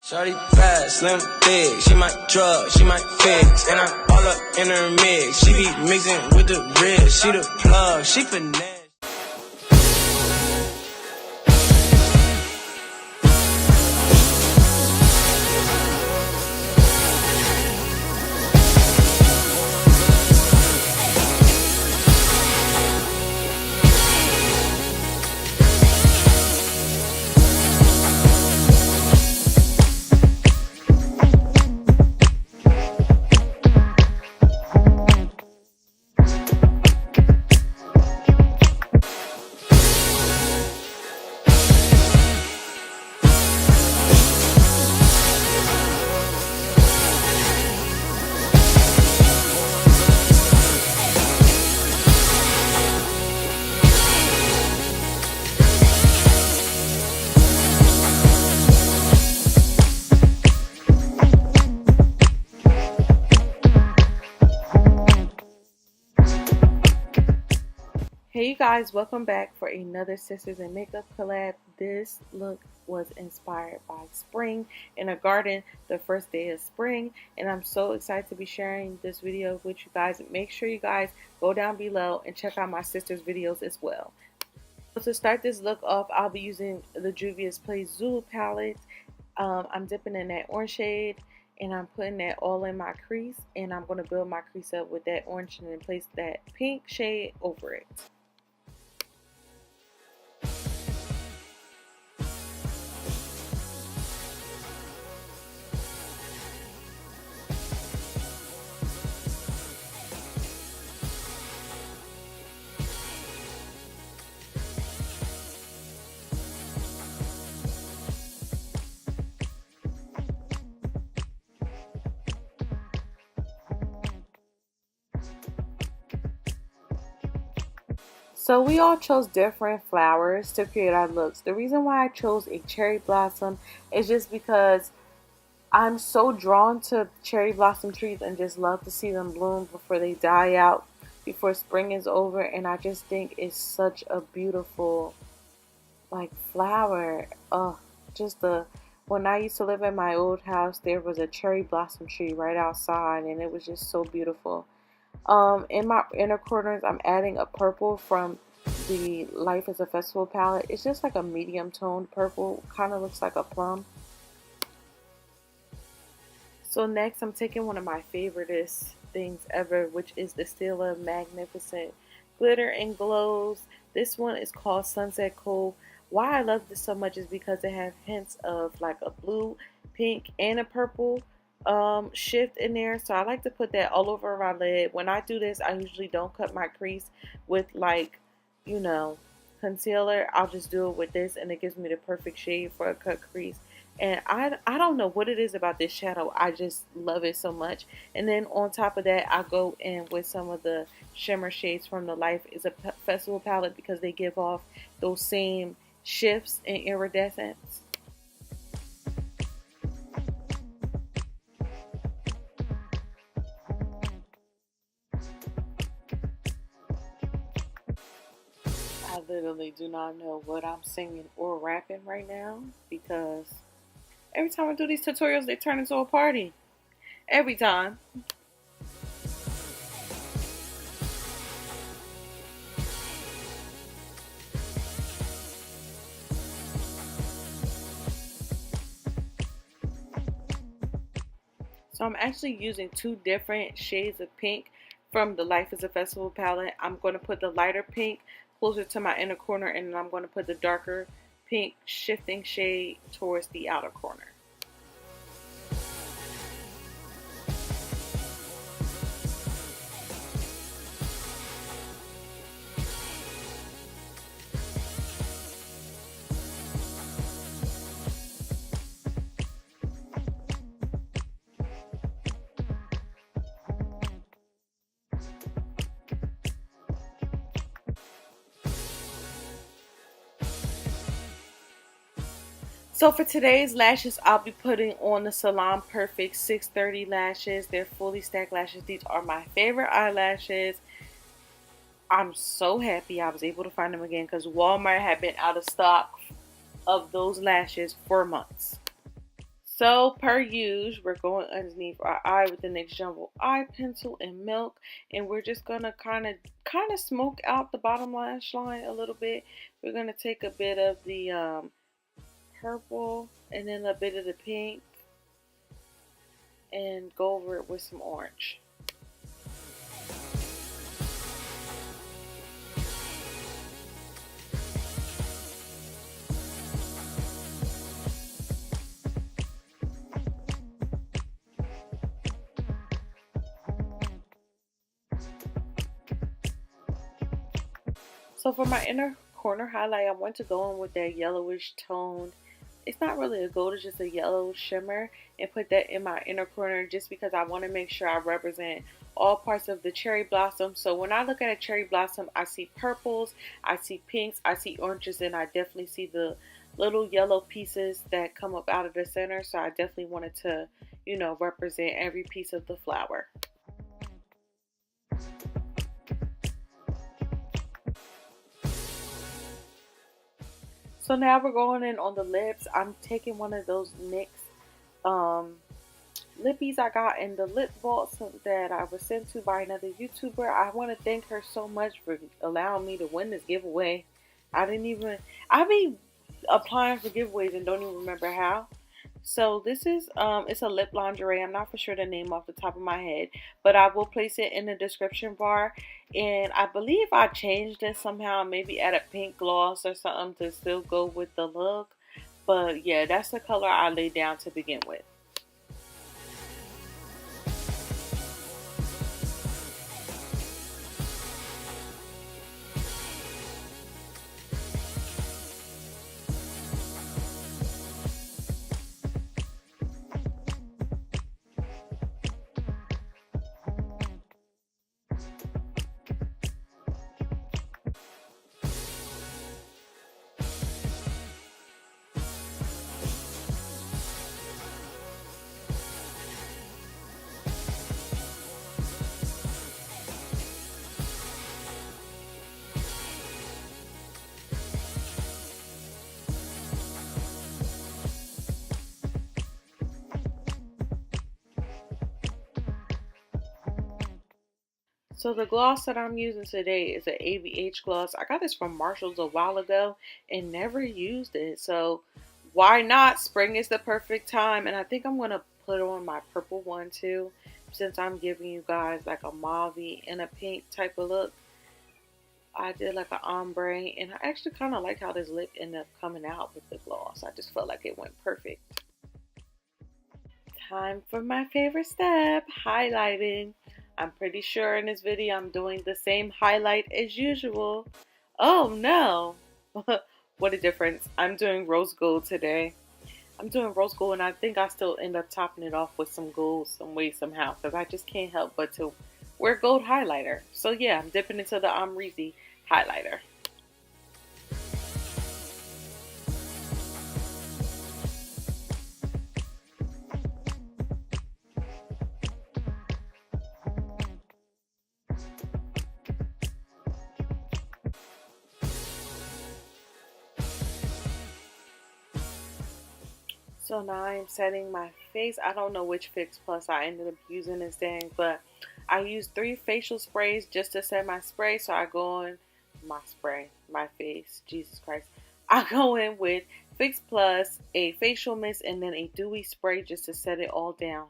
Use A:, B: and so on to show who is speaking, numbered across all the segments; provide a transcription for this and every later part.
A: Shawty bad, slim, thick, she might drug, she might fix, and I'm all up in her mix. She be mixing with the wrist, she the plug, she finesse.
B: Hey you guys, welcome back for another Sisters in Makeup collab. This look was inspired by spring in a garden, the first day of spring, and I'm so excited to be sharing this video with you guys. Make sure you guys go down below and check out my sister's videos as well. So to start this look off, I'll be using the Juvia's Play Zulu palette. I'm dipping in that orange shade and I'm putting that all in my crease, and I'm going to build my crease up with that orange and then place that pink shade over it. So we all chose different flowers to create our looks. The reason why I chose a cherry blossom is just because I'm so drawn to cherry blossom trees and just love to see them bloom before they die out, before spring is over. And I just think it's such a beautiful flower. When I used to live in my old house, there was a cherry blossom tree right outside and it was just so beautiful. In my inner corners, I'm adding a purple from the Life is a Festival palette. It's just like a medium toned purple, kind of looks like a plum. So next, I'm taking one of my favoriteest things ever, which is the Stila Magnificent Glitter and Glows. This one is called Sunset Cove. Why I love this so much is because it has hints of like a blue, pink, and a purple shift in there. So I like to put that all over my lid. When I do this, I usually don't cut my crease with concealer. I'll just do it with this and it gives me the perfect shade for a cut crease. And I don't know what it is about this shadow, I just love it so much. And then on top of that, I go in with some of the shimmer shades from the Life is a Festival palette because they give off those same shifts and iridescence. I literally do not know what I'm singing or rapping right now because every time I do these tutorials, they turn into a party. Every time. So I'm actually using two different shades of pink from the Life is a Festival palette. I'm going to put the lighter pink closer to my inner corner, and then I'm going to put the darker pink shifting shade towards the outer corner. So for today's lashes, I'll be putting on the Salon Perfect 630 lashes. They're fully stacked lashes. These are my favorite eyelashes. I'm so happy I was able to find them again because Walmart had been out of stock of those lashes for months. So per usual, we're going underneath our eye with the NYX Jumbo Eye Pencil in Milk, and we're just gonna kind of smoke out the bottom lash line a little bit. We're gonna take a bit of the purple and then a bit of the pink and go over it with some orange. So for my inner corner highlight, I want to go in with that yellowish tone. It's not really a gold, it's just a yellow shimmer, and put that in my inner corner just because I want to make sure I represent all parts of the cherry blossom. So when I look at a cherry blossom, I see purples, I see pinks, I see oranges, and I definitely see the little yellow pieces that come up out of the center. So I definitely wanted to, you know, represent every piece of the flower. So now we're going in on the lips. I'm taking one of those NYX lippies I got in the lip vault that I was sent to by another YouTuber. I want to thank her so much for allowing me to win this giveaway. I be applying for giveaways and don't even remember how. So this is it's a lip lingerie. I'm not for sure the name off the top of my head, but I will place it in the description bar. And I believe I changed it somehow, maybe add a pink gloss or something to still go with the look. But yeah, that's the color I laid down to begin with. So the gloss that I'm using today is an ABH gloss. I got this from Marshall's a while ago and never used it. So why not? Spring is the perfect time. And I think I'm going to put on my purple one too, since I'm giving you guys like a mauve and a pink type of look. I did like an ombre, and I actually kind of like how this lip ended up coming out with the gloss. I just felt like it went perfect. Time for my favorite step, highlighting. I'm pretty sure in this video I'm doing the same highlight as usual. Oh no! What a difference. I'm doing rose gold today. I'm doing rose gold, and I think I still end up topping it off with some gold some way somehow, because I just can't help but to wear gold highlighter. So yeah, I'm dipping into the Amrezy highlighter. So now I'm setting my face. I don't know which Fix Plus I ended up using this thing, but I used 3 facial sprays just to set my spray. So I go in my face, Jesus Christ. I go in with Fix Plus, a facial mist, and then a dewy spray just to set it all down.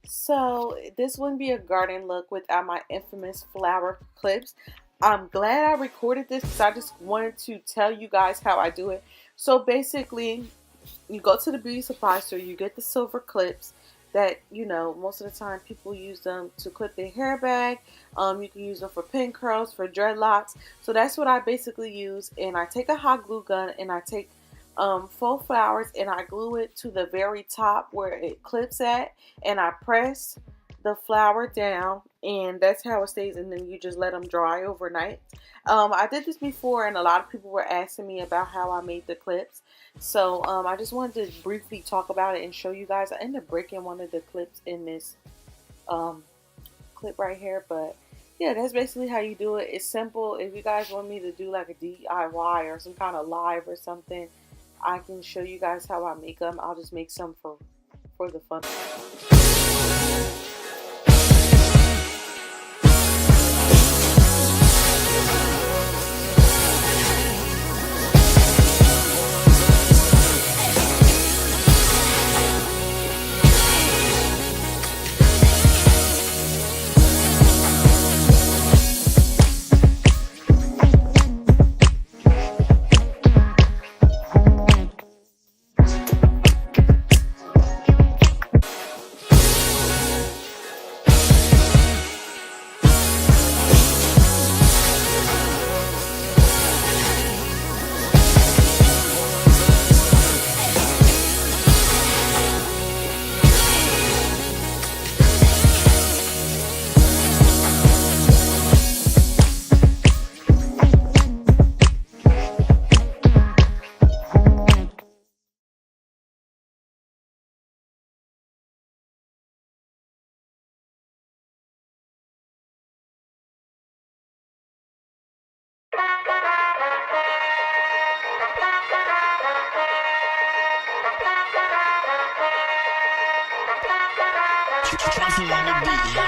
B: So this wouldn't be a garden look without my infamous flower clips. I'm glad I recorded this because I just wanted to tell you guys how I do it. So basically, you go to the beauty supply store, you get the silver clips that, you know, most of the time people use them to clip their hair back. You can use them for pin curls, for dreadlocks. So that's what I basically use. And I take a hot glue gun and I take faux flowers and I glue it to the very top where it clips at, and I press the flower down, and that's how it stays, and then you just let them dry overnight. I did this before and a lot of people were asking me about how I made the clips, so I just wanted to briefly talk about it and show you guys. I ended up breaking one of the clips in this clip right here, but yeah, that's basically how you do it. It's simple. If you guys want me to do like a DIY or some kind of live or something, I can show you guys how I make them. I'll just make some for the fun.
A: Trifling on the beat.